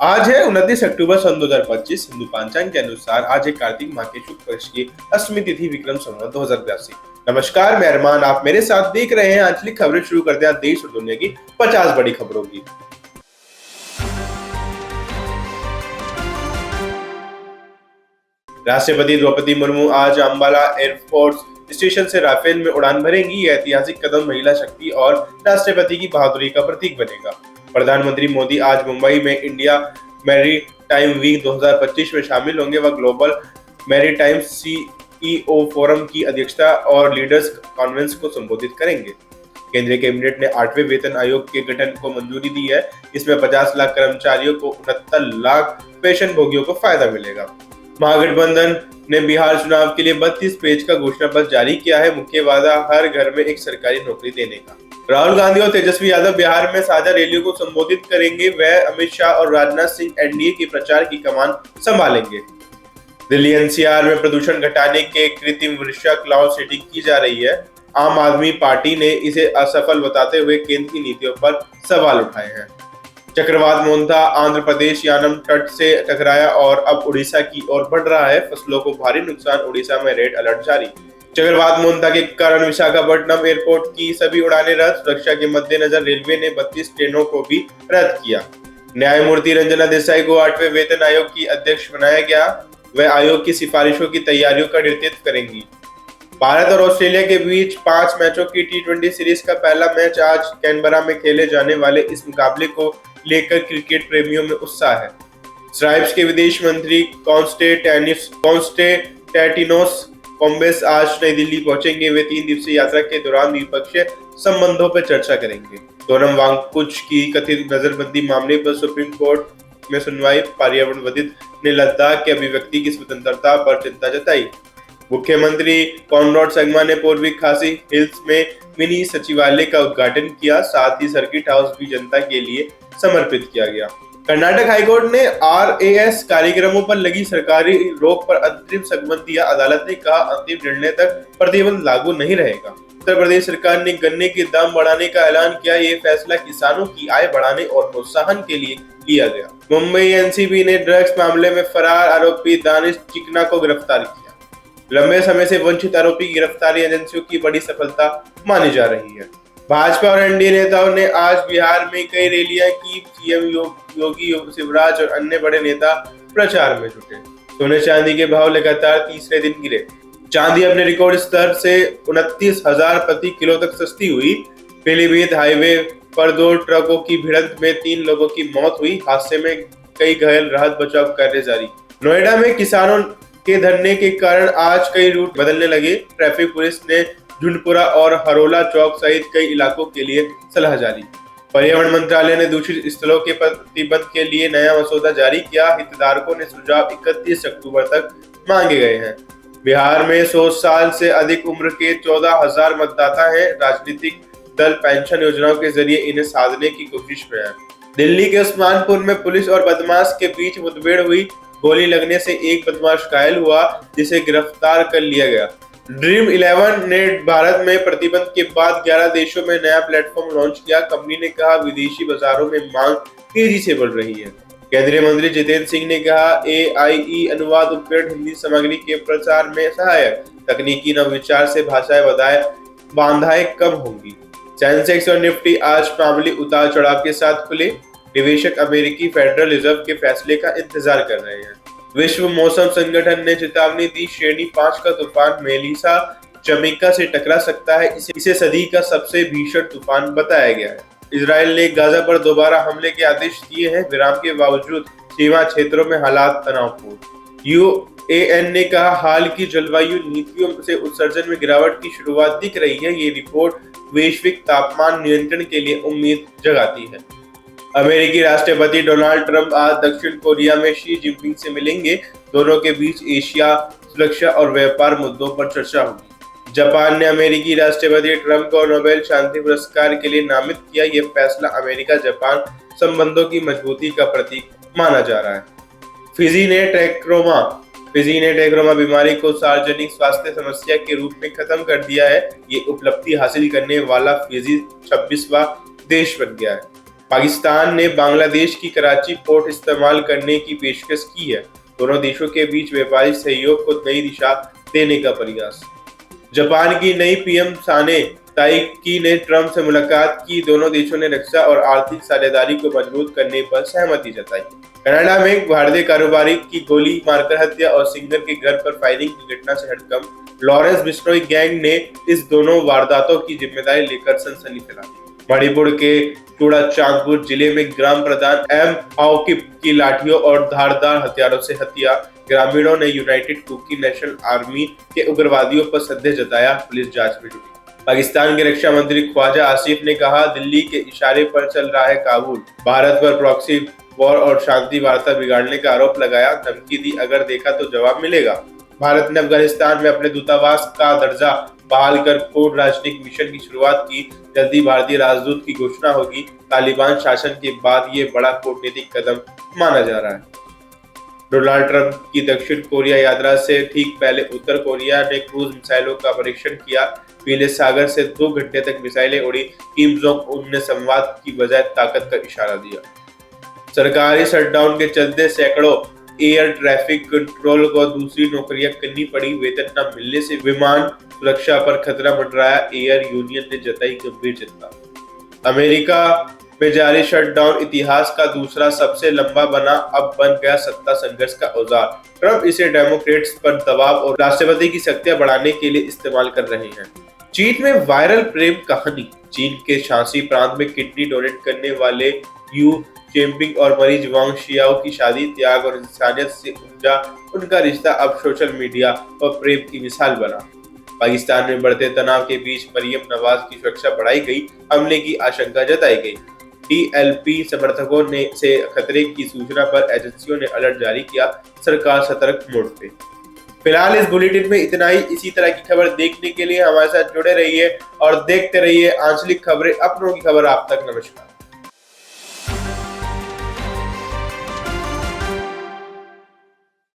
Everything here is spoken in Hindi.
आज है 29 अक्टूबर सन 2025। हिंदू पंचांग के अनुसार आज है कार्तिक माह के शुक्ल पक्ष की अष्टमी तिथि विक्रम संवत 2082। नमस्कार, मैं अरमान, आप मेरे साथ देख रहे हैं आंचलिक खबरें। शुरू करते हैं देश और दुनिया की 50 बड़ी खबरों की। राष्ट्रपति द्रौपदी मुर्मू आज अंबाला एयरफोर्स स्टेशन से राफेल में उड़ान भरेंगी। यह ऐतिहासिक कदम महिला शक्ति और राष्ट्रपति की बहादुरी का प्रतीक बनेगा। प्रधानमंत्री मोदी आज मुंबई में इंडिया मैरीटाइम वीक 2025 में शामिल होंगे। वह ग्लोबल मैरीटाइम सीईओ फोरम की अध्यक्षता और लीडर्स कॉन्फ्रेंस को संबोधित करेंगे। केंद्रीय कैबिनेट ने 8वें वेतन आयोग के गठन को मंजूरी दी है। इसमें 50 लाख कर्मचारियों को 69 लाख पेंशन भोगियों को फायदा मिलेगा। महागठबंधन ने बिहार चुनाव के लिए 32 पेज का घोषणा पत्र जारी किया है। मुख्य वादा हर घर में एक सरकारी नौकरी देने का। राहुल गांधी और तेजस्वी यादव बिहार में साझा रैलियों को संबोधित करेंगे। वह अमित शाह और राजनाथ सिंह एनडीए के प्रचार की कमान संभालेंगे। दिल्ली एनसीआर में प्रदूषण घटाने के कृत्रिम वर्षा क्लाउड सीडिंग की जा रही है। आम आदमी पार्टी ने इसे असफल बताते हुए केंद्र की नीतियों पर सवाल उठाए हैं। चक्रवात मोन्था आंध्र प्रदेश यानम तट से टकराया और अब उड़ीसा की ओर बढ़ रहा है। फसलों को भारी नुकसान, उड़ीसा में रेड अलर्ट जारी। चक्रवात मोन्था के कारण विशाखापट्टनम एयरपोर्ट की सभी उड़ानें रद्द। सुरक्षा के मद्देनजर रेलवे ने 32 ट्रेनों को भी रद्द किया। न्यायमूर्ति रंजना देसाई को 8वें वेतन आयोग की अध्यक्ष बनाया गया। वह आयोग की सिफारिशों की तैयारियों का नेतृत्व करेंगी। भारत और ऑस्ट्रेलिया के बीच 5 मैचों की टी20 सीरीज का पहला मैच आज कैनबरा में खेले जाने वाले इस मुकाबले को लेकर क्रिकेट प्रेमियों में उत्साह है। स्ट्राइप्स के विदेश मंत्री कॉन्स्टेंटिनोस कोम्बेस आज नई दिल्ली पहुंचेंगे। वे 3 दिवसीय यात्रा के दौरान द्विपक्षीय संबंधों पर चर्चा करेंगे। सोनम वांगचुक की कथित नजरबंदी मामले पर सुप्रीम कोर्ट में सुनवाई। पर्यावरणविद ने लद्दाख की अभिव्यक्ति की स्वतंत्रता पर चिंता जताई। मुख्यमंत्री कॉनराड संगमा ने पूर्वी खासी हिल्स में मिनी सचिवालय का उद्घाटन किया। साथ ही सर्किट हाउस भी जनता के लिए समर्पित किया गया। कर्नाटक हाईकोर्ट ने आरएएस कार्यक्रमों पर लगी सरकारी रोक पर अंतरिम संमति दिया। अदालत ने कहा अंतिम निर्णय तक प्रतिबंध लागू नहीं रहेगा। उत्तर प्रदेश सरकार ने गन्ने के दाम बढ़ाने का ऐलान किया। ये फैसला किसानों की आय बढ़ाने और प्रोत्साहन के लिए लिया गया। मुंबई एनसीबी ने ड्रग्स मामले में फरार आरोपी दानिश चिकना को गिरफ्तार किया। लंबे समय से वंचित आरोपी की गिरफ्तारी एजेंसियों की बड़ी सफलता मानी जा रही है। भाजपा और एनडीए नेताओं ने आज बिहार में कई रैलियां की। सीएम योगी शिवराज और अन्य बड़े नेता प्रचार में जुटे। सोने चांदी के भाव लगातार तीसरे दिन गिरे। चांदी अपने रिकॉर्ड स्तर से 29,000 प्रति किलो तक सस्ती हुई। पीलीभीत हाईवे पर 2 ट्रकों की भिड़ंत में 3 लोगों की मौत हुई। हादसे में कई घायल, राहत बचाव कार्य जारी। नोएडा में किसानों के धरने के कारण आज कई रूट बदलने लगे। ट्रैफिक पुलिस ने झुंडपुरा और हरोला चौक सहित कई इलाकों के लिए सलाह जारी। पर्यावरण मंत्रालय ने दूषित स्थलों के प्रतिबंध के लिए नया मसौदा जारी किया। हितधारकों ने सुझाव 31 अक्टूबर तक मांगे गए हैं। बिहार में 100 साल से अधिक उम्र के 14,000 मतदाता हैं। राजनीतिक दल पेंशन योजनाओं के जरिए इन्हें साधने की कोशिश में है। दिल्ली के उस्मानपुर में पुलिस और बदमाश के बीच मुठभेड़ हुई। गोली लगने से एक बदमाश घायल हुआ, जिसे गिरफ्तार कर लिया गया। ड्रीम 11 ने भारत में प्रतिबंध के बाद 11 देशों में नया प्लेटफॉर्म लॉन्च किया। कंपनी ने कहा विदेशी बाजारों में मांग तेजी से बढ़ रही है। केंद्रीय मंत्री जितेंद्र सिंह ने कहा एआई अनुवाद उपकरण हिंदी सामग्री के प्रचार में सहायक। तकनीकी नवविचार से भाषाएं बाधाएं कम होंगी। सेंसेक्स और निफ्टी आज मामूली उतार चढ़ाव के साथ खुले। निवेशक अमेरिकी फेडरल रिजर्व के फैसले का इंतजार कर रहे हैं। विश्व मौसम संगठन ने चेतावनी दी। श्रेणी 5 का तूफान मेलिसा जमैका से टकरा सकता है। इसे सदी का सबसे भीषण तूफान बताया गया है। इजराइल ने गाजा पर दोबारा हमले के आदेश दिए हैं। विराम के बावजूद सीमा क्षेत्रों में हालात तनावपूर्ण। यूएन ने कहा हाल की जलवायु नीतियों से उत्सर्जन में गिरावट की शुरुआत दिख रही है। ये रिपोर्ट वैश्विक तापमान नियंत्रण के लिए उम्मीद जगाती है। अमेरिकी राष्ट्रपति डोनाल्ड ट्रंप आज दक्षिण कोरिया में शी जिनपिंग से मिलेंगे। दोनों के बीच एशिया, सुरक्षा और व्यापार मुद्दों पर चर्चा होगी। जापान ने अमेरिकी राष्ट्रपति ट्रंप को नोबेल शांति पुरस्कार के लिए नामित किया। यह फैसला अमेरिका जापान संबंधों की मजबूती का प्रतीक माना जा रहा है। फिजी ने ट्रैकोमा बीमारी को सार्वजनिक स्वास्थ्य समस्या के रूप में खत्म कर दिया है। ये उपलब्धि हासिल करने वाला फिजी 26वां देश बन गया है। पाकिस्तान ने बांग्लादेश की कराची पोर्ट इस्तेमाल करने की पेशकश की है। दोनों देशों के बीच व्यापारिक सहयोग को नई दिशा देने का प्रयास। जापान की नई पीएम साने ताइकी ने ट्रंप से मुलाकात की। दोनों देशों ने रक्षा और आर्थिक साझेदारी को मजबूत करने पर सहमति जताई। कनाडा में भारतीय कारोबारी की गोली मारकर हत्या और सिंगर के घर पर फायरिंग की घटना से हटकम लॉरेंस बिश्नोई गैंग ने इस दोनों वारदातों की जिम्मेदारी लेकर सनसनी फैलाई। मणिपुर के चूड़ाचांदपुर जिले में ग्राम प्रधान एम आओकिप की लाठियों और धारदार हथियारों से हत्या। ग्रामीणों ने यूनाइटेड कुकी नेशनल आर्मी के उग्रवादियों पर संदेह जताया। पुलिस जांच में जुटी। पाकिस्तान के रक्षा मंत्री ख्वाजा आसिफ ने कहा, दिल्ली के इशारे पर चल रहा है काबुल। भारत पर प्रॉक्सी वॉर और शांति वार्ता बिगाड़ने का आरोप लगाया। धमकी दी, अगर देखा तो जवाब मिलेगा। भारत ने अफगानिस्तान में अपने दूतावास का दर्जा बहाल कर पूर्ण राजनयिक मिशन की शुरुआत की। जल्दी भारतीय राजदूत की घोषणा होगी। तालिबान शासन के बाद ये बड़ा कूटनीतिक कदम माना जा रहा है। डोनाल्ड ट्रंप की दक्षिण कोरिया यात्रा से ठीक पहले उत्तर कोरिया ने क्रूज मिसाइलों का परीक्षण किया। पीले सागर से 2 घंटे तक मिसाइलें उड़ी। किम जोंग उन ने संवाद की बजाय ताकत का इशारा दिया। सरकारी शटडाउन के चलते सैकड़ों एयर ट्रैफिक कंट्रोल को दूसरी नौकरियां करनी पड़ी। वेतन न मिलने से विमान सुरक्षा पर खतरा मंडराया। एयर यूनियन ने जताई गंभीर चिंता। अमेरिका में जारी शटडाउन इतिहास का दूसरा सबसे लंबा बना। अब बन गया सत्ता संघर्ष का औजार। ट्रंप इसे डेमोक्रेट्स पर दबाव और राष्ट्रपति की शक्तियां बढ़ाने के लिए इस्तेमाल कर रहे हैं। चीन में वायरल प्रेम कहानी। चीन के शांसी प्रांत में किडनी डोनेट करने वाले यू चेंपिंग और मरीज वांग शियाओ की शादी। त्याग और इंसानियत से उपजा उनका रिश्ता अब सोशल मीडिया और प्रेम की मिसाल बना। पाकिस्तान में बढ़ते तनाव के बीच मरियम नवाज की सुरक्षा बढ़ाई गई। हमले की आशंका जताई गई। टीएलपी समर्थकों ने से खतरे की सूचना पर एजेंसियों ने अलर्ट जारी किया। सरकार सतर्क मोड पे। फिलहाल इस बुलेटिन में इतना ही। इसी तरह की खबर देखने के लिए हमारे साथ जुड़े रहिए और देखते रहिए आंचलिक खबरें, अपनों की खबर आप तक। नमस्कार।